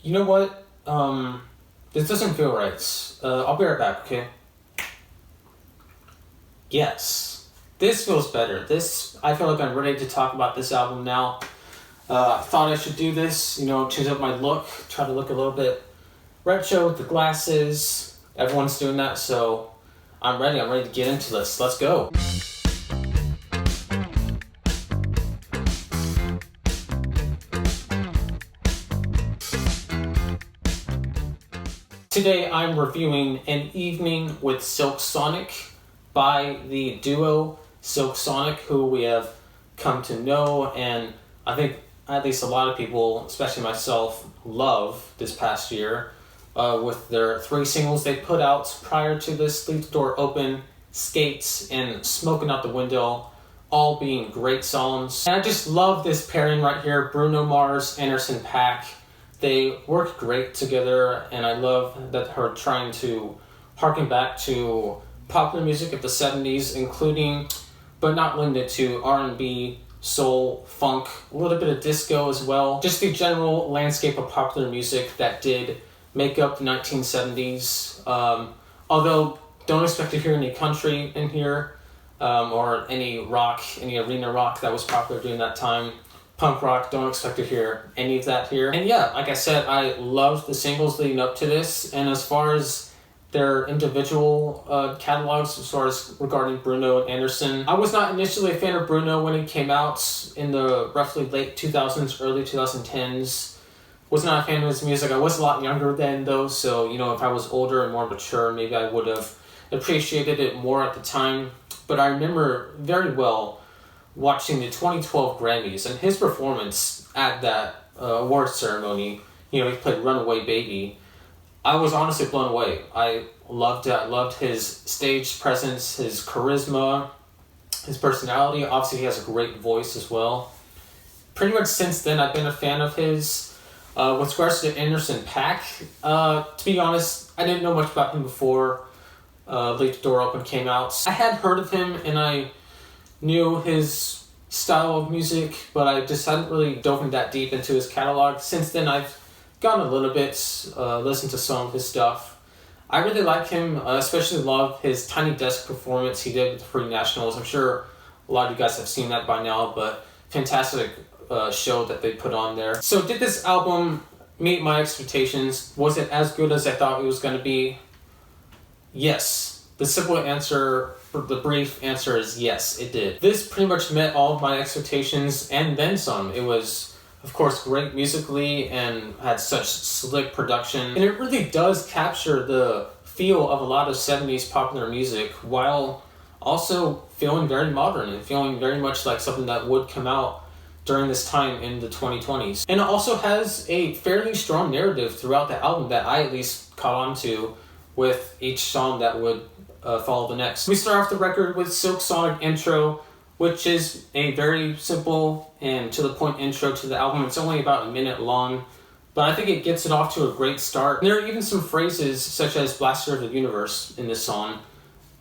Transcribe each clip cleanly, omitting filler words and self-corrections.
You know what? This doesn't feel right. I'll be right back, okay? Yes. This feels better. I feel like I'm ready to talk about this album now. I thought I should do this, change up my look, try to look a little bit retro with the glasses. Everyone's doing that, so I'm ready to get into this. Let's go. Today I'm reviewing An Evening with Silk Sonic by the duo Silk Sonic, who we have come to know, and I think at least a lot of people, especially myself, love this past year with their 3 singles they put out prior to this: Leave the Door Open, Skates, and Smoking Out the Window, all being great songs. And I just love this pairing right here, Bruno Mars, Anderson .Paak. They work great together, and I love that her trying to harken back to popular music of the 70s, including, but not limited to, R&B, soul, funk, a little bit of disco as well. Just the general landscape of popular music that did make up the 1970s. Although, don't expect to hear any country in here, or any rock, any arena rock that was popular during that time. Punk rock, don't expect to hear any of that here. And yeah, like I said, I loved the singles leading up to this, and as far as their individual catalogs, as far as regarding Bruno and Anderson, I was not initially a fan of Bruno when he came out in the roughly late 2000s, early 2010s. Was not a fan of his music. I was a lot younger then though, so if I was older and more mature, maybe I would have appreciated it more at the time. But I remember very well watching the 2012 Grammys and his performance at that awards ceremony. He played Runaway Baby. I was honestly blown away. I loved it. I loved his stage presence, his charisma, his personality. Obviously, he has a great voice as well. Pretty much since then, I've been a fan of his. With regards to Anderson .Paak, to be honest, I didn't know much about him before Leave the Door Open came out. I had heard of him, and I knew his style of music, but I just hadn't really dove in that deep into his catalog. Since then, I've gotten a little bit, listened to some of his stuff. I really like him, especially love his Tiny Desk performance he did with the Free Nationals. I'm sure a lot of you guys have seen that by now, but fantastic show that they put on there. So did this album meet my expectations? Was it as good as I thought it was going to be? Yes. The simple answer, the brief answer is yes, it did. This pretty much met all of my expectations and then some. It was, of course, great musically and had such slick production. And it really does capture the feel of a lot of 70s popular music while also feeling very modern and feeling very much like something that would come out during this time in the 2020s. And it also has a fairly strong narrative throughout the album that I at least caught on to with each song that would follow the next. We start off the record with Silk Sonic Intro, which is a very simple and to the point intro to the album. It's only about a minute long, but I think it gets it off to a great start. And there are even some phrases such as Blaster of the Universe in this song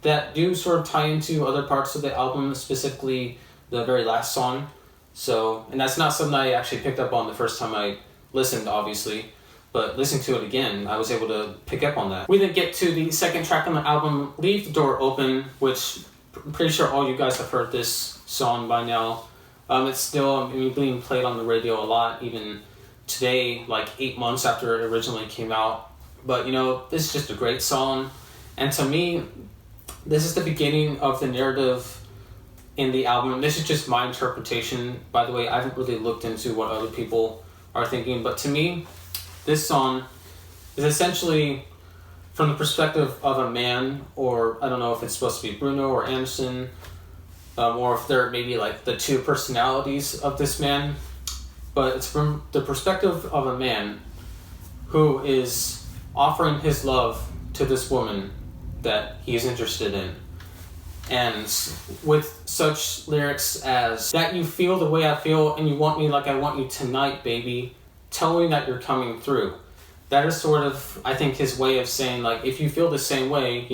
that do sort of tie into other parts of the album, specifically the very last song. So, and that's not something I actually picked up on the first time I listened, obviously, but listening to it again, I was able to pick up on that. We then get to the second track on the album, Leave the Door Open, which I'm pretty sure all you guys have heard this song by now. It's still being played on the radio a lot, even today, like 8 months after it originally came out. But this is just a great song. And to me, this is the beginning of the narrative in the album. This is just my interpretation, by the way. I haven't really looked into what other people are thinking, but to me, this song is essentially from the perspective of a man, or I don't know if it's supposed to be Bruno or Anderson, or if they're maybe like the two personalities of this man, but it's from the perspective of a man who is offering his love to this woman that he is interested in. And with such lyrics as, that you feel the way I feel and you want me like I want you tonight, baby, tell me that you're coming through. That is sort of, I think, his way of saying, like, if you feel the same way,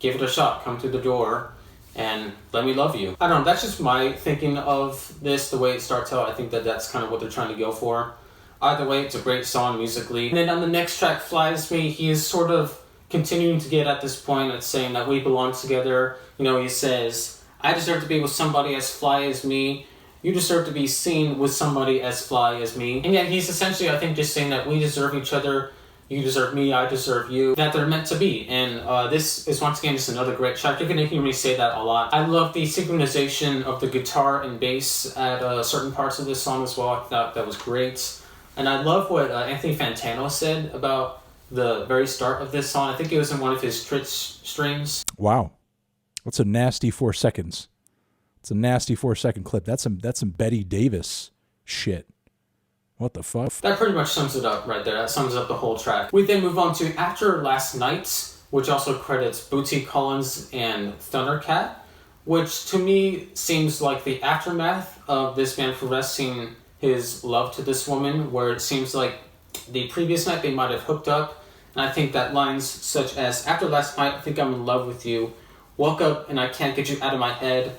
give it a shot, come through the door, and let me love you. I don't know, that's just my thinking of this, the way it starts out. I think that that's kind of what they're trying to go for. Either way, it's a great song musically. And then on the next track, Fly As Me, he is sort of continuing to get at this point at saying that we belong together. You know, he says, I deserve to be with somebody as fly as me. You deserve to be seen with somebody as fly as me. And yet he's essentially, I think, just saying that we deserve each other. You deserve me, I deserve you. That they're meant to be. And this is once again just another great track. You're going to hear me say that a lot. I love the synchronization of the guitar and bass at certain parts of this song as well. I thought that was great. And I love what Anthony Fantano said about the very start of this song. I think it was in one of his Tritz streams. Wow. That's a nasty 4 seconds. It's a nasty 4-second clip. That's some Betty Davis shit. What the fuck? That pretty much sums it up right there. That sums up the whole track. We then move on to After Last Night, which also credits Bootsy Collins and Thundercat, which to me seems like the aftermath of this man professing his love to this woman, where it seems like the previous night they might have hooked up. And I think that lines such as, after last night, I think I'm in love with you. Woke up and I can't get you out of my head.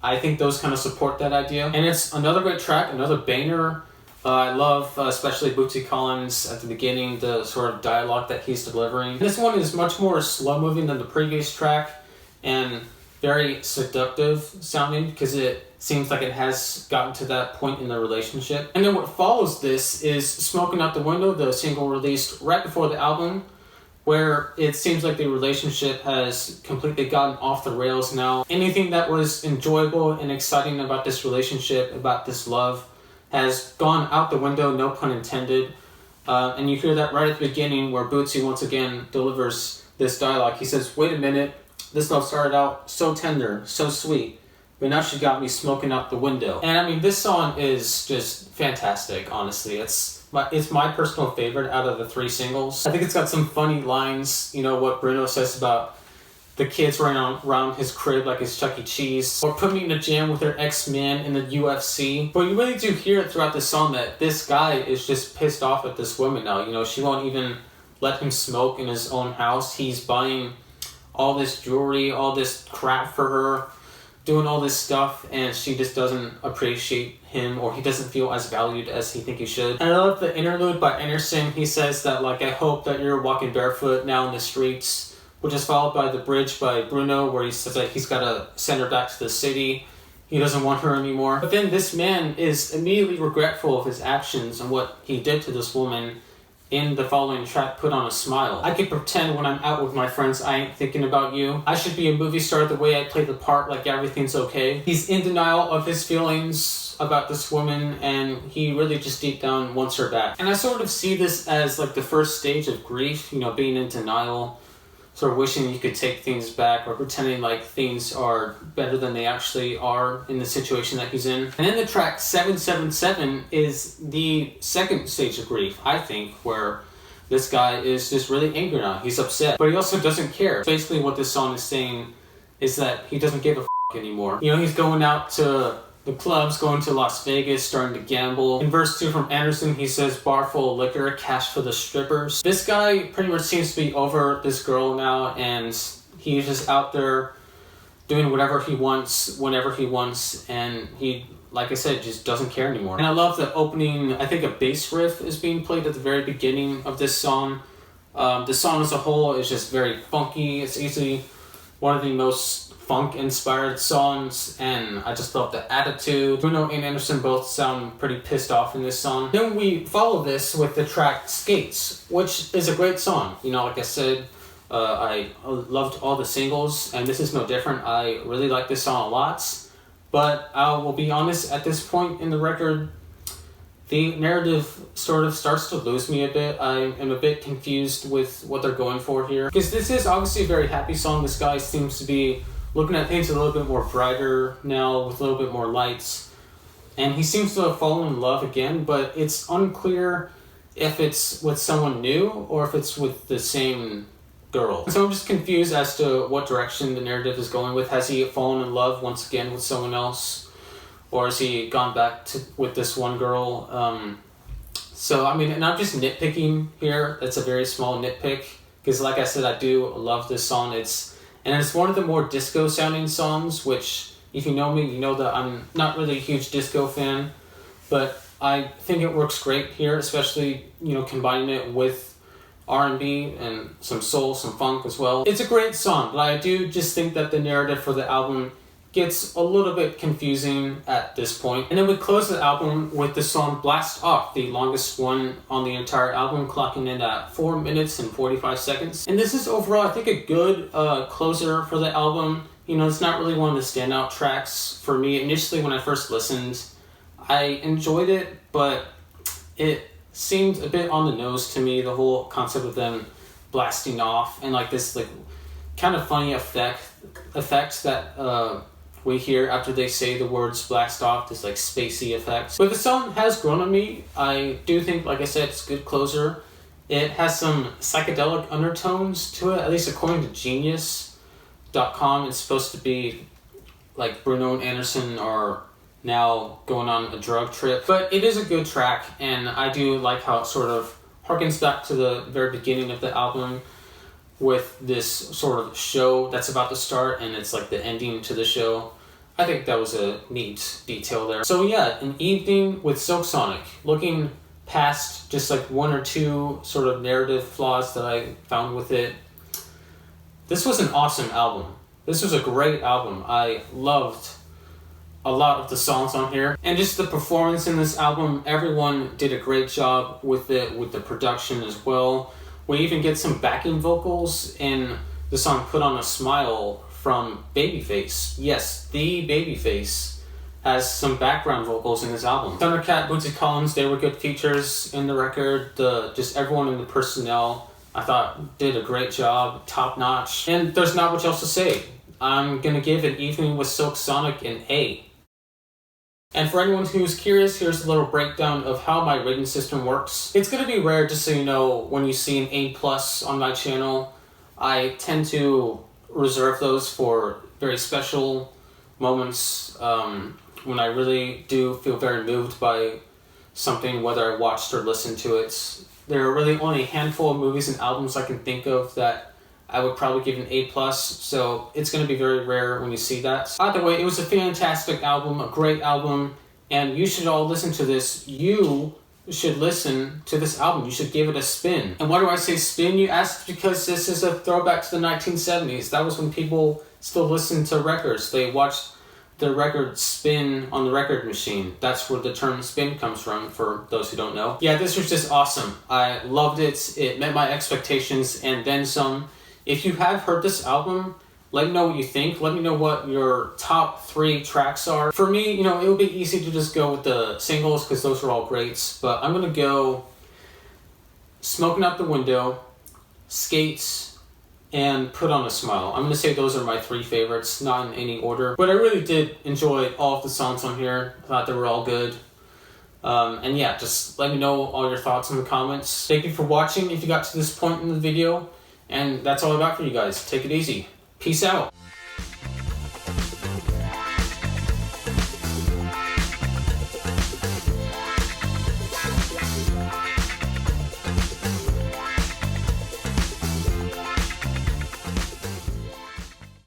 I think those kind of support that idea. And it's another great track, another banger. I love especially Bootsy Collins at the beginning, the sort of dialogue that he's delivering. This one is much more slow moving than the previous track and very seductive sounding because it seems like it has gotten to that point in the relationship. And then what follows this is Smoking Out the Window, the single released right before the album, where it seems like the relationship has completely gotten off the rails now. Anything that was enjoyable and exciting about this relationship, about this love, has gone out the window, no pun intended. And you hear that right at the beginning where Bootsy once again delivers this dialogue. He says, wait a minute, this love started out so tender, so sweet, but now she got me smoking out the window. And I mean, this song is just fantastic, honestly. It's my personal favorite out of the 3 singles. I think it's got some funny lines, you know, what Bruno says about the kids running around his crib like it's Chuck E. Cheese, or put me in a jam with their ex-man in the UFC. But you really do hear it throughout the song that this guy is just pissed off at this woman now. You know, she won't even let him smoke in his own house. He's buying all this jewelry, all this crap for her, doing all this stuff, and she just doesn't appreciate him, or he doesn't feel as valued as he think he should. And I love the interlude by Anderson. He says that, like, I hope that you're walking barefoot now in the streets, which is followed by the bridge by Bruno, where he says that he's got to send her back to the city. He doesn't want her anymore. But then this man is immediately regretful of his actions and what he did to this woman. In the following track, Put On a Smile. I could pretend when I'm out with my friends I ain't thinking about you. I should be a movie star the way I play the part, like everything's okay. He's in denial of his feelings about this woman, and he really just deep down wants her back. And I sort of see this as like the first stage of grief, you know, being in denial, sort of wishing you could take things back, or pretending like things are better than they actually are in the situation that he's in. And then the track 777 is the second stage of grief, I think, where this guy is just really angry now. He's upset, but he also doesn't care. Basically what this song is saying is that he doesn't give a anymore. You know, he's going out to the clubs, going to Las Vegas, starting to gamble. In verse 2 from Anderson, he says, bar full of liquor, cash for the strippers. This guy pretty much seems to be over this girl now, and he's just out there doing whatever he wants, whenever he wants, and he, like I said, just doesn't care anymore. And I love the opening, I think a bass riff is being played at the very beginning of this song. The song as a whole is just very funky. It's easily one of the most funk-inspired songs, and I just love the attitude. Bruno and Anderson both sound pretty pissed off in this song. Then we follow this with the track Skates, which is a great song. You know, like I said, I loved all the singles, and this is no different. I really like this song a lot, but I will be honest, at this point in the record, the narrative sort of starts to lose me a bit. I am a bit confused with what they're going for here, because this is obviously a very happy song. This guy seems to be looking at things a little bit more brighter now, with a little bit more lights. And he seems to have fallen in love again, but it's unclear if it's with someone new or if it's with the same girl. So I'm just confused as to what direction the narrative is going with. Has he fallen in love once again with someone else? Or has he gone back with this one girl? So, I mean, and I'm just nitpicking here. That's a very small nitpick, because like I said, I do love this song. And it's one of the more disco sounding songs, which if you know me, you know that I'm not really a huge disco fan, but I think it works great here, especially, combining it with R&B and some soul, some funk as well. It's a great song, but I do just think that the narrative for the album gets a little bit confusing at this point. And then we close the album with the song Blast Off, the longest one on the entire album, clocking in at 4 minutes and 45 seconds. And this is overall, I think, a good closer for the album. It's not really one of the standout tracks for me. Initially, when I first listened, I enjoyed it, but it seemed a bit on the nose to me, the whole concept of them blasting off and like this like kind of funny effects that we hear after they say the words blast off, this like spacey effect. But the song has grown on me. I do think, like I said, it's a good closer. It has some psychedelic undertones to it, at least according to Genius.com. It's supposed to be like Bruno and Anderson are now going on a drug trip. But it is a good track, and I do like how it sort of harkens back to the very beginning of the album with this sort of show that's about to start, and it's like the ending to the show. I think that was a neat detail there. So yeah, An Evening with Silk Sonic. Looking past just like one or two sort of narrative flaws that I found with it, this was an awesome album. This was a great album. I loved a lot of the songs on here, and just the performance in this album. Everyone did a great job with it, with the production as well. We even get some backing vocals in the song Put On a Smile from Babyface. Yes, the Babyface has some background vocals in this album. Thundercat, Bootsy Collins, they were good features in the record. Just everyone in the personnel, I thought, did a great job, top notch. And there's not much else to say. I'm gonna give An Evening with Silk Sonic an A. And for anyone who's curious, here's a little breakdown of how my rating system works. It's going to be rare, just so you know, when you see an A+ on my channel. I tend to reserve those for very special moments, when I really do feel very moved by something, whether I watched or listened to it. There are really only a handful of movies and albums I can think of that I would probably give an A+, so it's going to be very rare when you see that. Either way, it was a fantastic album, a great album, and you should all listen to this. You should listen to this album. You should give it a spin. And why do I say spin, you ask? Because this is a throwback to the 1970s. That was when people still listened to records. They watched the record spin on the record machine. That's where the term spin comes from, for those who don't know. Yeah, this was just awesome. I loved it. It met my expectations and then some. If you have heard this album, let me know what you think. Let me know what your top 3 tracks are. For me, it would be easy to just go with the singles because those are all greats. But I'm going to go Smoking Out the Window, Skates, and Put On a Smile. I'm going to say those are my 3 favorites, not in any order. But I really did enjoy all of the songs on here. I thought they were all good. And yeah, just let me know all your thoughts in the comments. Thank you for watching if you got to this point in the video. And that's all I got for you guys. Take it easy. Peace out.